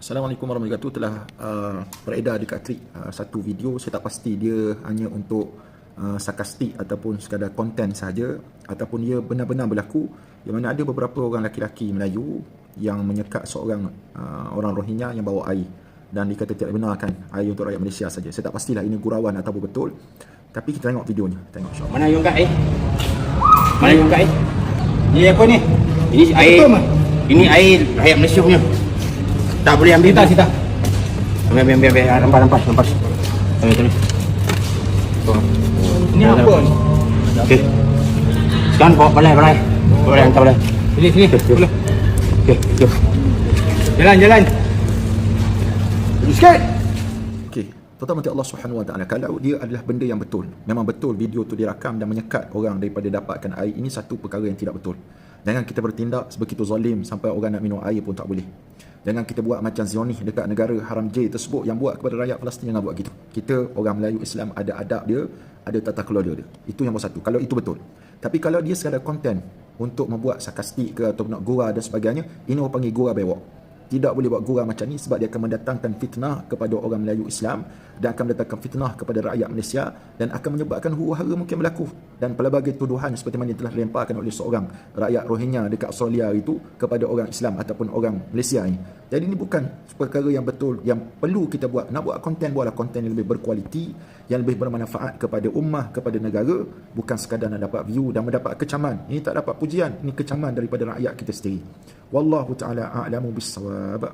Assalamualaikum warahmatullahi wabarakatuh. Telah beredar dekat klik satu video, saya tak pasti dia hanya untuk sarkastik ataupun sekadar konten saja, ataupun dia benar-benar berlaku, yang mana ada beberapa orang laki-laki Melayu yang menyekat seorang orang Rohingya yang bawa air, dan dikata tidak benarkan air untuk rakyat Malaysia saja. Saya tak pastilah ini gurauan ataupun betul, tapi kita tengok videonya. Tengok insya-Allah. Mana yung air? Mana yung air? Ini apa ni? Ini air. Ini air rakyat Malaysia punya. Tak boleh ambil tak kita. Ambil rampas. Ambil. Ini apa ni? Okey. Sekarang bawa balai. Boleh hantar balai. Sini. Boleh. Okey. Jalan. Sikit. Okey, tuan-tuan mati Allah Subhanahu Wa Taala, kalau dia adalah benda yang betul, memang betul video tu dirakam dan menyekat orang daripada dapatkan air, ini satu perkara yang tidak betul. Jangan kita bertindak sebegitu zalim sampai orang nak minum air pun tak boleh. Jangan kita buat macam Zionis dekat negara haram J tersebut yang buat kepada rakyat Palestin. Jangan buat gitu. Kita orang Melayu Islam ada adab dia, ada tata kelola dia. Itu yang nombor satu, kalau itu betul. Tapi kalau dia sekadar konten untuk membuat sarkastik ke atau nak gurau dan sebagainya, ini orang panggil gurau bewok. Tidak boleh buat gurau macam ni, sebab dia akan mendatangkan fitnah kepada orang Melayu Islam dan akan mendatangkan fitnah kepada rakyat Malaysia dan akan menyebabkan huru-hara mungkin berlaku, dan pelbagai tuduhan seperti mana telah dilemparkan oleh seorang rakyat Rohingya dekat Australia itu kepada orang Islam ataupun orang Malaysia ini. Jadi ini bukan perkara yang betul yang perlu kita buat. Nak buat konten, buatlah konten yang lebih berkualiti, yang lebih bermanfaat kepada ummah, kepada negara, bukan sekadar nak dapat view dan mendapat kecaman. Ini tak dapat pujian, ini kecaman daripada rakyat kita sendiri. Wallahu ta'ala a'lamu bis-shawab.